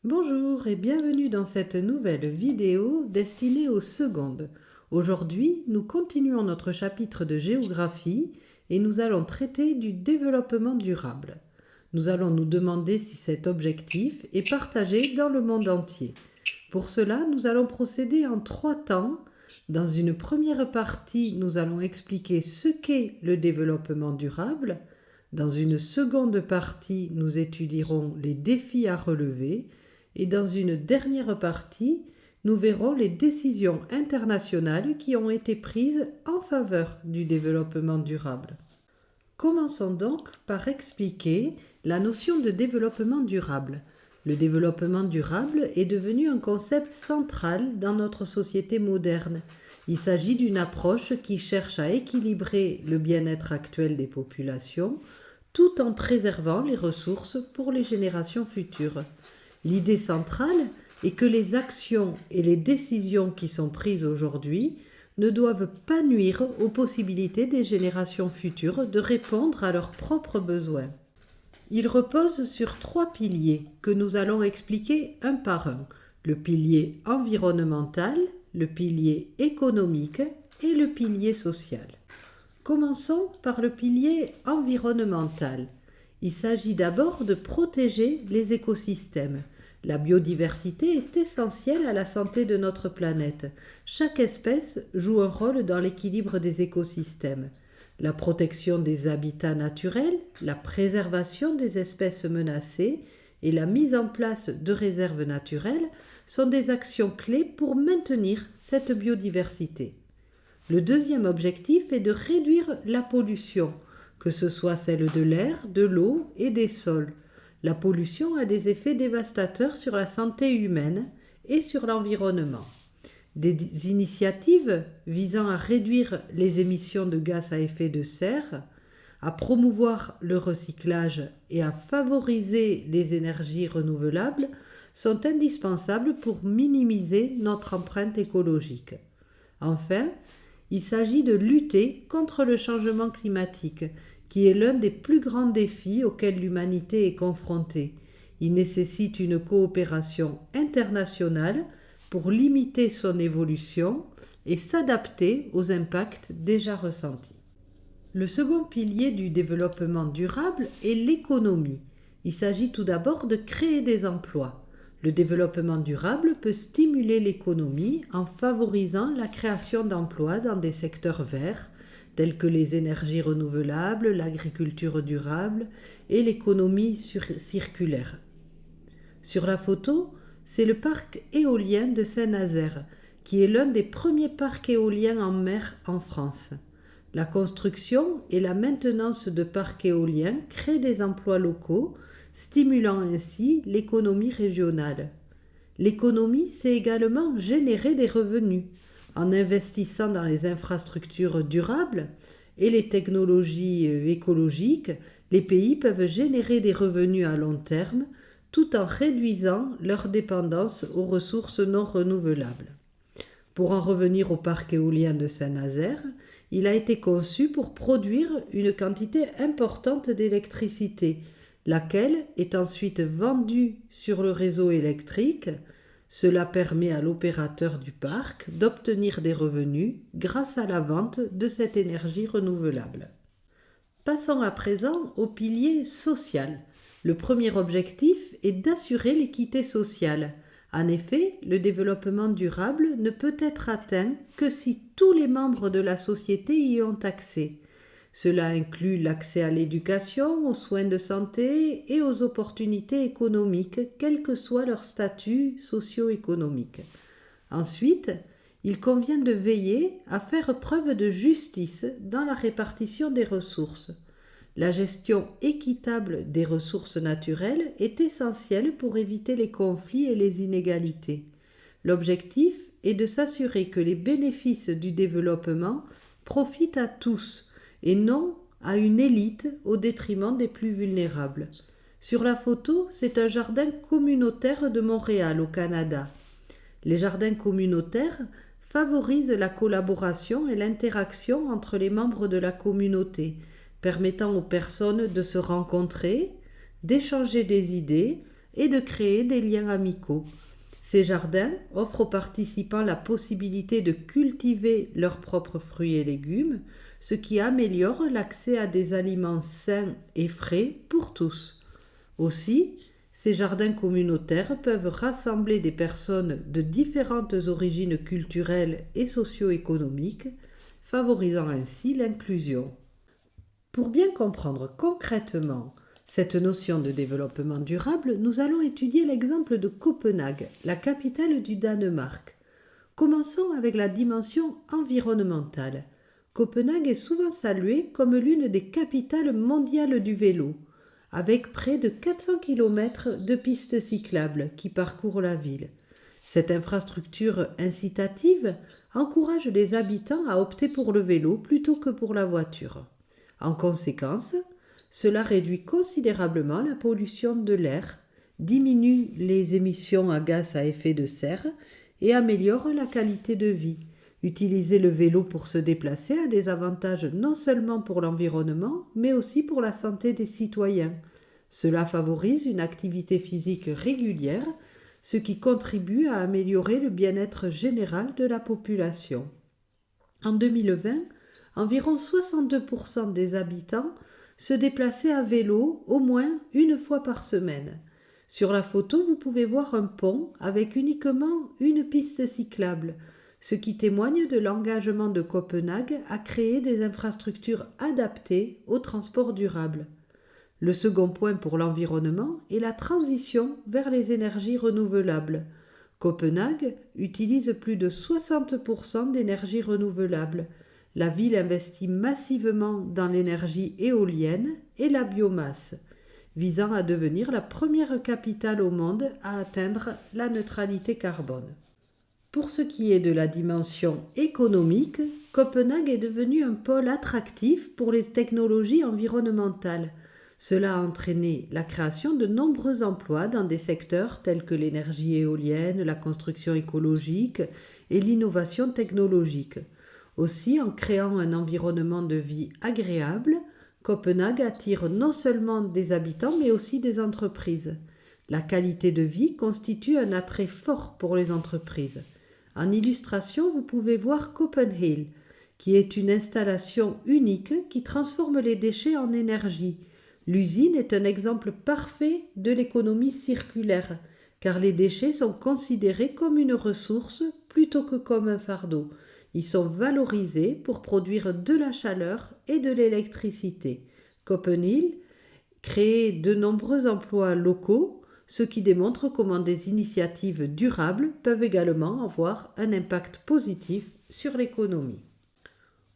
Bonjour et bienvenue dans cette nouvelle vidéo destinée aux secondes. Aujourd'hui, nous continuons notre chapitre de géographie et nous allons traiter du développement durable. Nous allons nous demander si cet objectif est partagé dans le monde entier. Pour cela, nous allons procéder en 3 temps. Dans une première partie, nous allons expliquer ce qu'est le développement durable. Dans une seconde partie, nous étudierons les défis à relever. Et dans une dernière partie, nous verrons les décisions internationales qui ont été prises en faveur du développement durable. Commençons donc par expliquer la notion de développement durable. Le développement durable est devenu un concept central dans notre société moderne. Il s'agit d'une approche qui cherche à équilibrer le bien-être actuel des populations tout en préservant les ressources pour les générations futures. L'idée centrale est que les actions et les décisions qui sont prises aujourd'hui ne doivent pas nuire aux possibilités des générations futures de répondre à leurs propres besoins. Il repose sur 3 piliers que nous allons expliquer un par un: le pilier environnemental, le pilier économique et le pilier social. Commençons par le pilier environnemental. Il s'agit d'abord de protéger les écosystèmes. La biodiversité est essentielle à la santé de notre planète. Chaque espèce joue un rôle dans l'équilibre des écosystèmes. La protection des habitats naturels, la préservation des espèces menacées et la mise en place de réserves naturelles sont des actions clés pour maintenir cette biodiversité. Le deuxième objectif est de réduire la pollution, que ce soit celle de l'air, de l'eau et des sols. La pollution a des effets dévastateurs sur la santé humaine et sur l'environnement. Des initiatives visant à réduire les émissions de gaz à effet de serre, à promouvoir le recyclage et à favoriser les énergies renouvelables sont indispensables pour minimiser notre empreinte écologique. Enfin, il s'agit de lutter contre le changement climatique, qui est l'un des plus grands défis auxquels l'humanité est confrontée. Il nécessite une coopération internationale pour limiter son évolution et s'adapter aux impacts déjà ressentis. Le second pilier du développement durable est l'économie. Il s'agit tout d'abord de créer des emplois. Le développement durable peut stimuler l'économie en favorisant la création d'emplois dans des secteurs verts, tels que les énergies renouvelables, l'agriculture durable et l'économie circulaire. Sur la photo, c'est le parc éolien de Saint-Nazaire, qui est l'un des premiers parcs éoliens en mer en France. La construction et la maintenance de parcs éoliens créent des emplois locaux, stimulant ainsi l'économie régionale. L'économie, c'est également générer des revenus. En investissant dans les infrastructures durables et les technologies écologiques, les pays peuvent générer des revenus à long terme tout en réduisant leur dépendance aux ressources non renouvelables. Pour en revenir au parc éolien de Saint-Nazaire, il a été conçu pour produire une quantité importante d'électricité, laquelle est ensuite vendue sur le réseau électrique. Cela permet à l'opérateur du parc d'obtenir des revenus grâce à la vente de cette énergie renouvelable. Passons à présent au pilier social. Le premier objectif est d'assurer l'équité sociale. En effet, le développement durable ne peut être atteint que si tous les membres de la société y ont accès. Cela inclut l'accès à l'éducation, aux soins de santé et aux opportunités économiques, quel que soit leur statut socio-économique. Ensuite, il convient de veiller à faire preuve de justice dans la répartition des ressources. La gestion équitable des ressources naturelles est essentielle pour éviter les conflits et les inégalités. L'objectif est de s'assurer que les bénéfices du développement profitent à tous et non à une élite au détriment des plus vulnérables. Sur la photo, c'est un jardin communautaire de Montréal, au Canada. Les jardins communautaires favorisent la collaboration et l'interaction entre les membres de la communauté, permettant aux personnes de se rencontrer, d'échanger des idées et de créer des liens amicaux. Ces jardins offrent aux participants la possibilité de cultiver leurs propres fruits et légumes, ce qui améliore l'accès à des aliments sains et frais pour tous. Aussi, ces jardins communautaires peuvent rassembler des personnes de différentes origines culturelles et socio-économiques, favorisant ainsi l'inclusion. Pour bien comprendre concrètement cette notion de développement durable, nous allons étudier l'exemple de Copenhague, la capitale du Danemark. Commençons avec la dimension environnementale. Copenhague est souvent saluée comme l'une des capitales mondiales du vélo, avec près de 400 km de pistes cyclables qui parcourent la ville. Cette infrastructure incitative encourage les habitants à opter pour le vélo plutôt que pour la voiture. En conséquence, cela réduit considérablement la pollution de l'air, diminue les émissions à gaz à effet de serre et améliore la qualité de vie. Utiliser le vélo pour se déplacer a des avantages non seulement pour l'environnement, mais aussi pour la santé des citoyens. Cela favorise une activité physique régulière, ce qui contribue à améliorer le bien-être général de la population. En 2020, environ 62% des habitants se déplaçaient à vélo au moins une fois par semaine. Sur la photo, vous pouvez voir un pont avec uniquement une piste cyclable, ce qui témoigne de l'engagement de Copenhague à créer des infrastructures adaptées au transport durable. Le second point pour l'environnement est la transition vers les énergies renouvelables. Copenhague utilise plus de 60% d'énergie renouvelable. La ville investit massivement dans l'énergie éolienne et la biomasse, visant à devenir la première capitale au monde à atteindre la neutralité carbone. Pour ce qui est de la dimension économique, Copenhague est devenu un pôle attractif pour les technologies environnementales. Cela a entraîné la création de nombreux emplois dans des secteurs tels que l'énergie éolienne, la construction écologique et l'innovation technologique. Aussi, en créant un environnement de vie agréable, Copenhague attire non seulement des habitants mais aussi des entreprises. La qualité de vie constitue un attrait fort pour les entreprises. En illustration, vous pouvez voir Copenhague, qui est une installation unique qui transforme les déchets en énergie. L'usine est un exemple parfait de l'économie circulaire, car les déchets sont considérés comme une ressource plutôt que comme un fardeau. Ils sont valorisés pour produire de la chaleur et de l'électricité. Copenhague crée de nombreux emplois locaux, ce qui démontre comment des initiatives durables peuvent également avoir un impact positif sur l'économie.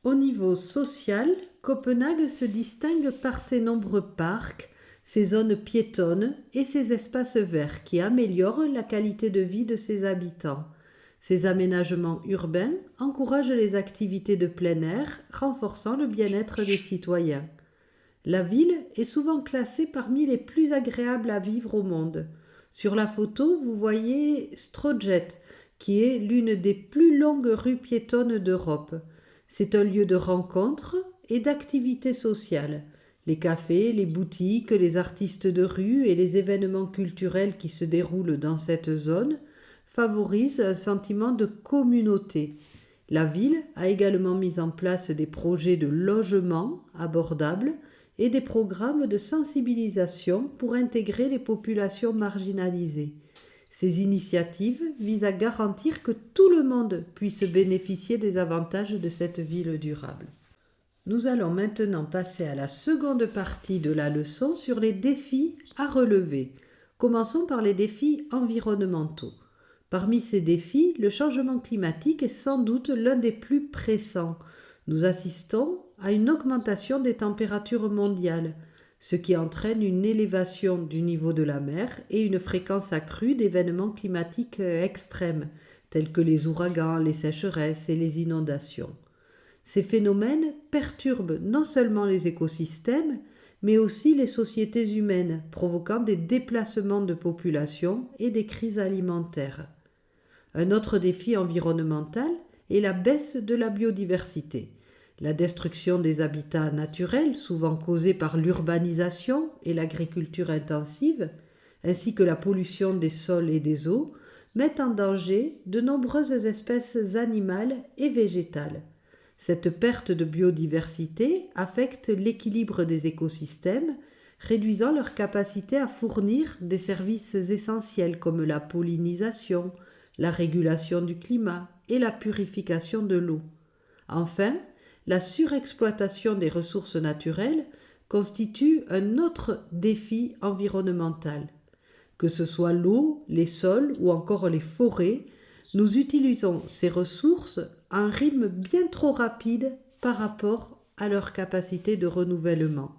Au niveau social, Copenhague se distingue par ses nombreux parcs, ses zones piétonnes et ses espaces verts qui améliorent la qualité de vie de ses habitants. Ces aménagements urbains encouragent les activités de plein air, renforçant le bien-être des citoyens. La ville est souvent classée parmi les plus agréables à vivre au monde. Sur la photo, vous voyez Strøget, qui est l'une des plus longues rues piétonnes d'Europe. C'est un lieu de rencontre et d'activités sociales. Les cafés, les boutiques, les artistes de rue et les événements culturels qui se déroulent dans cette zone favorisent un sentiment de communauté. La ville a également mis en place des projets de logement abordables et des programmes de sensibilisation pour intégrer les populations marginalisées. Ces initiatives visent à garantir que tout le monde puisse bénéficier des avantages de cette ville durable. Nous allons maintenant passer à la seconde partie de la leçon sur les défis à relever. Commençons par les défis environnementaux. Parmi ces défis, le changement climatique est sans doute l'un des plus pressants. Nous assistons à une augmentation des températures mondiales, ce qui entraîne une élévation du niveau de la mer et une fréquence accrue d'événements climatiques extrêmes, tels que les ouragans, les sécheresses et les inondations. Ces phénomènes perturbent non seulement les écosystèmes, mais aussi les sociétés humaines, provoquant des déplacements de population et des crises alimentaires. Un autre défi environnemental est la baisse de la biodiversité. La destruction des habitats naturels, souvent causée par l'urbanisation et l'agriculture intensive, ainsi que la pollution des sols et des eaux, mettent en danger de nombreuses espèces animales et végétales. Cette perte de biodiversité affecte l'équilibre des écosystèmes, réduisant leur capacité à fournir des services essentiels comme la pollinisation, la régulation du climat et la purification de l'eau. Enfin, la surexploitation des ressources naturelles constitue un autre défi environnemental. Que ce soit l'eau, les sols ou encore les forêts, nous utilisons ces ressources à un rythme bien trop rapide par rapport à leur capacité de renouvellement.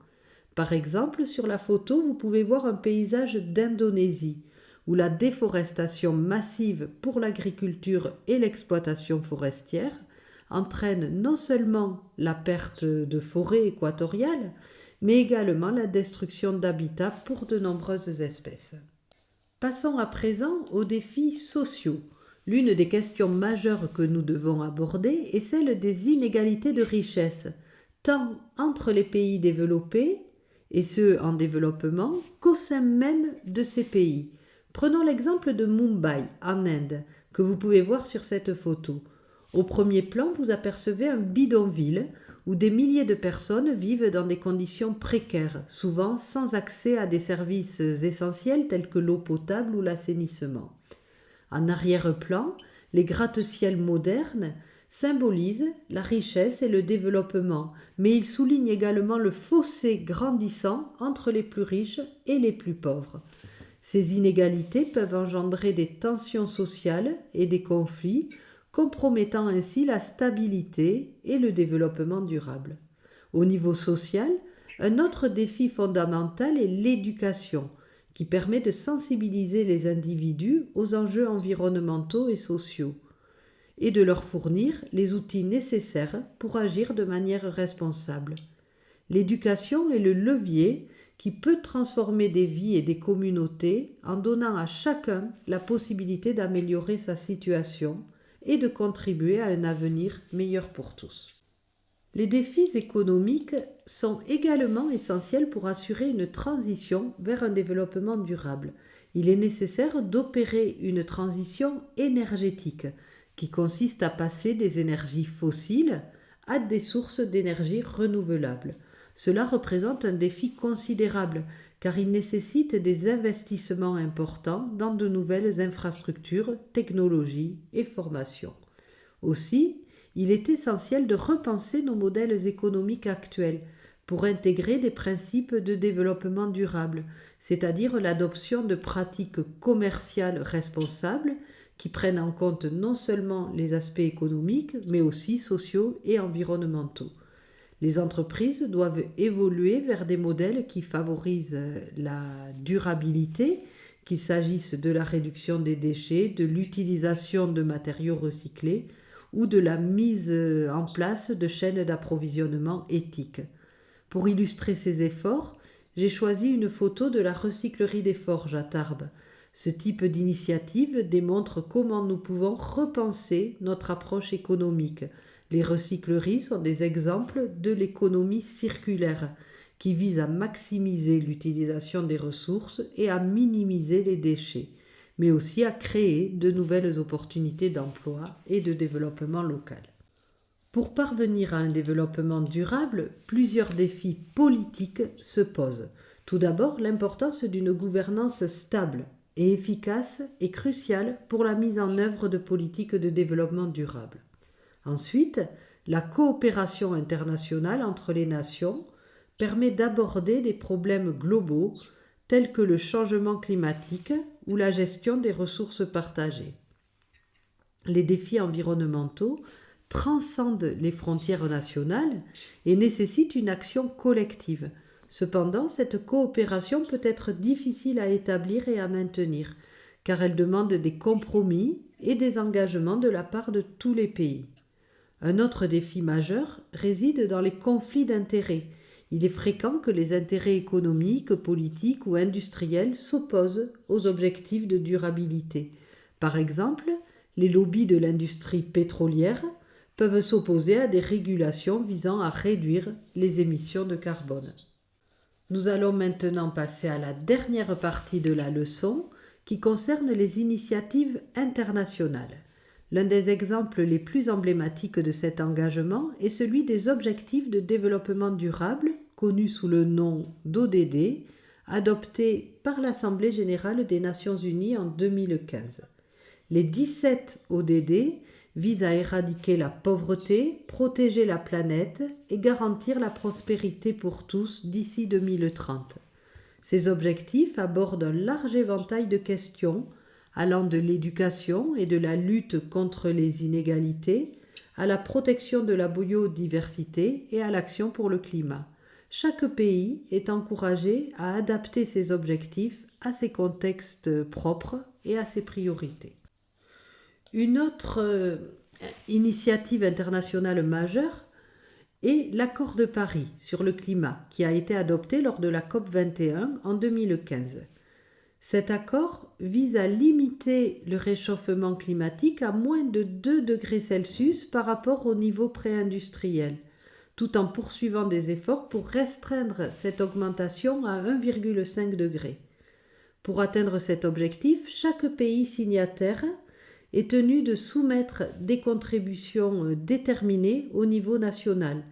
Par exemple, sur la photo, vous pouvez voir un paysage d'Indonésie, où la déforestation massive pour l'agriculture et l'exploitation forestière entraîne non seulement la perte de forêts équatoriales, mais également la destruction d'habitats pour de nombreuses espèces. Passons à présent aux défis sociaux. L'une des questions majeures que nous devons aborder est celle des inégalités de richesse, tant entre les pays développés et ceux en développement qu'au sein même de ces pays. Prenons l'exemple de Mumbai, en Inde, que vous pouvez voir sur cette photo. Au premier plan, vous apercevez un bidonville où des milliers de personnes vivent dans des conditions précaires, souvent sans accès à des services essentiels tels que l'eau potable ou l'assainissement. En arrière-plan, les gratte-ciels modernes symbolisent la richesse et le développement, mais ils soulignent également le fossé grandissant entre les plus riches et les plus pauvres. Ces inégalités peuvent engendrer des tensions sociales et des conflits, compromettant ainsi la stabilité et le développement durable. Au niveau social, un autre défi fondamental est l'éducation, qui permet de sensibiliser les individus aux enjeux environnementaux et sociaux, et de leur fournir les outils nécessaires pour agir de manière responsable. L'éducation est le levier qui peut transformer des vies et des communautés en donnant à chacun la possibilité d'améliorer sa situation et de contribuer à un avenir meilleur pour tous. Les défis économiques sont également essentiels pour assurer une transition vers un développement durable. Il est nécessaire d'opérer une transition énergétique qui consiste à passer des énergies fossiles à des sources d'énergie renouvelables. Cela représente un défi considérable car il nécessite des investissements importants dans de nouvelles infrastructures, technologies et formations. Aussi, il est essentiel de repenser nos modèles économiques actuels pour intégrer des principes de développement durable, c'est-à-dire l'adoption de pratiques commerciales responsables qui prennent en compte non seulement les aspects économiques, mais aussi sociaux et environnementaux. Les entreprises doivent évoluer vers des modèles qui favorisent la durabilité, qu'il s'agisse de la réduction des déchets, de l'utilisation de matériaux recyclés ou de la mise en place de chaînes d'approvisionnement éthiques. Pour illustrer ces efforts, j'ai choisi une photo de la recyclerie des Forges à Tarbes. Ce type d'initiative démontre comment nous pouvons repenser notre approche économique. Les recycleries sont des exemples de l'économie circulaire qui vise à maximiser l'utilisation des ressources et à minimiser les déchets, mais aussi à créer de nouvelles opportunités d'emploi et de développement local. Pour parvenir à un développement durable, plusieurs défis politiques se posent. Tout d'abord, l'importance d'une gouvernance stable et efficace est cruciale pour la mise en œuvre de politiques de développement durable. Ensuite, la coopération internationale entre les nations permet d'aborder des problèmes globaux tels que le changement climatique ou la gestion des ressources partagées. Les défis environnementaux transcendent les frontières nationales et nécessitent une action collective. Cependant, cette coopération peut être difficile à établir et à maintenir, car elle demande des compromis et des engagements de la part de tous les pays. Un autre défi majeur réside dans les conflits d'intérêts. Il est fréquent que les intérêts économiques, politiques ou industriels s'opposent aux objectifs de durabilité. Par exemple, les lobbies de l'industrie pétrolière peuvent s'opposer à des régulations visant à réduire les émissions de carbone. Nous allons maintenant passer à la dernière partie de la leçon qui concerne les initiatives internationales. L'un des exemples les plus emblématiques de cet engagement est celui des objectifs de développement durable, connus sous le nom d'ODD, adoptés par l'Assemblée générale des Nations unies en 2015. Les 17 ODD visent à éradiquer la pauvreté, protéger la planète et garantir la prospérité pour tous d'ici 2030. Ces objectifs abordent un large éventail de questions allant de l'éducation et de la lutte contre les inégalités à la protection de la biodiversité et à l'action pour le climat. Chaque pays est encouragé à adapter ses objectifs à ses contextes propres et à ses priorités. Une autre initiative internationale majeure est l'accord de Paris sur le climat qui a été adopté lors de la COP 21 en 2015. Cet accord vise à limiter le réchauffement climatique à moins de 2 degrés Celsius par rapport au niveau pré-industriel, tout en poursuivant des efforts pour restreindre cette augmentation à 1,5 degré. Pour atteindre cet objectif, chaque pays signataire est tenu de soumettre des contributions déterminées au niveau national,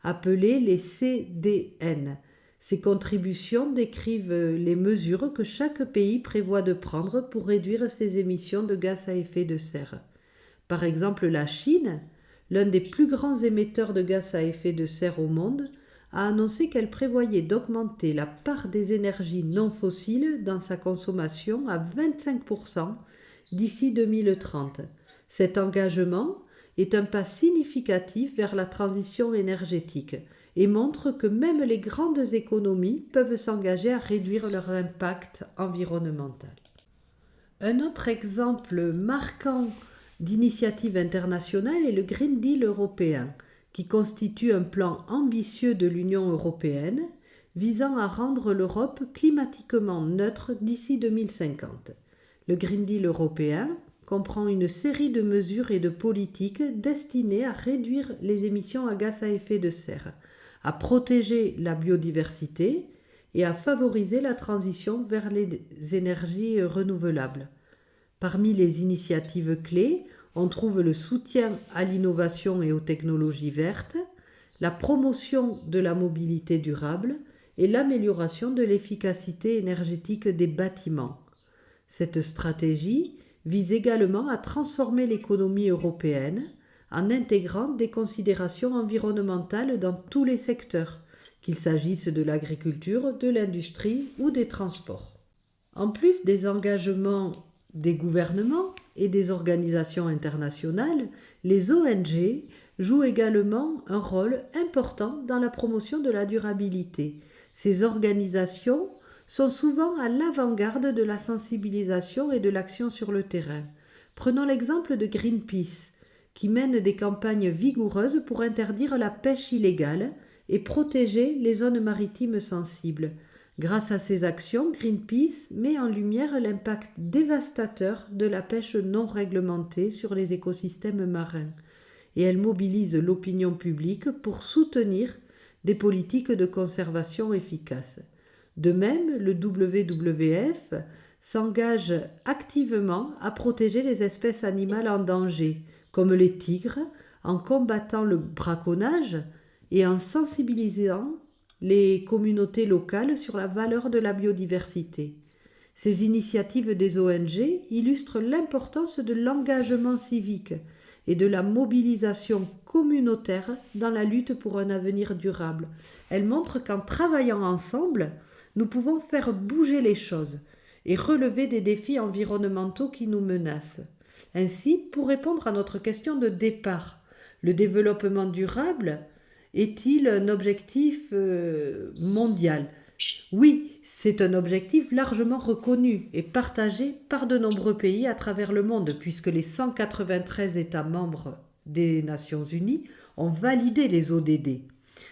appelées les CDN. Ces contributions décrivent les mesures que chaque pays prévoit de prendre pour réduire ses émissions de gaz à effet de serre. Par exemple, la Chine, l'un des plus grands émetteurs de gaz à effet de serre au monde, a annoncé qu'elle prévoyait d'augmenter la part des énergies non fossiles dans sa consommation à 25% d'ici 2030. Cet engagement est un pas significatif vers la transition énergétique et montre que même les grandes économies peuvent s'engager à réduire leur impact environnemental. Un autre exemple marquant d'initiative internationale est le Green Deal européen, qui constitue un plan ambitieux de l'Union européenne visant à rendre l'Europe climatiquement neutre d'ici 2050. Le Green Deal européen comprend une série de mesures et de politiques destinées à réduire les émissions à gaz à effet de serre, à protéger la biodiversité et à favoriser la transition vers les énergies renouvelables. Parmi les initiatives clés, on trouve le soutien à l'innovation et aux technologies vertes, la promotion de la mobilité durable et l'amélioration de l'efficacité énergétique des bâtiments. Cette stratégie vise également à transformer l'économie européenne en intégrant des considérations environnementales dans tous les secteurs, qu'il s'agisse de l'agriculture, de l'industrie ou des transports. En plus des engagements des gouvernements et des organisations internationales, les ONG jouent également un rôle important dans la promotion de la durabilité. Ces organisations sont souvent à l'avant-garde de la sensibilisation et de l'action sur le terrain. Prenons l'exemple de Greenpeace, qui mène des campagnes vigoureuses pour interdire la pêche illégale et protéger les zones maritimes sensibles. Grâce à ces actions, Greenpeace met en lumière l'impact dévastateur de la pêche non réglementée sur les écosystèmes marins et elle mobilise l'opinion publique pour soutenir des politiques de conservation efficaces. De même, le WWF s'engage activement à protéger les espèces animales en danger, comme les tigres, en combattant le braconnage et en sensibilisant les communautés locales sur la valeur de la biodiversité. Ces initiatives des ONG illustrent l'importance de l'engagement civique et de la mobilisation communautaire dans la lutte pour un avenir durable. Elles montrent qu'en travaillant ensemble, nous pouvons faire bouger les choses et relever des défis environnementaux qui nous menacent. Ainsi, pour répondre à notre question de départ, le développement durable est-il un objectif mondial ? Oui, c'est un objectif largement reconnu et partagé par de nombreux pays à travers le monde, puisque les 193 États membres des Nations Unies ont validé les ODD,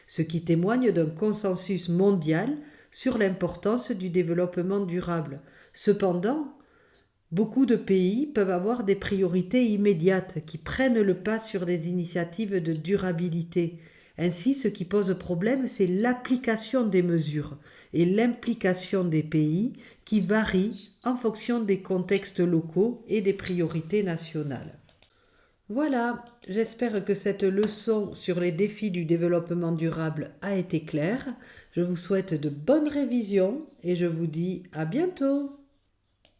ce qui témoigne d'un consensus mondial sur l'importance du développement durable. Cependant, beaucoup de pays peuvent avoir des priorités immédiates qui prennent le pas sur des initiatives de durabilité. Ainsi, ce qui pose problème, c'est l'application des mesures et l'implication des pays qui varient en fonction des contextes locaux et des priorités nationales. Voilà, j'espère que cette leçon sur les défis du développement durable a été claire. Je vous souhaite de bonnes révisions et je vous dis à bientôt.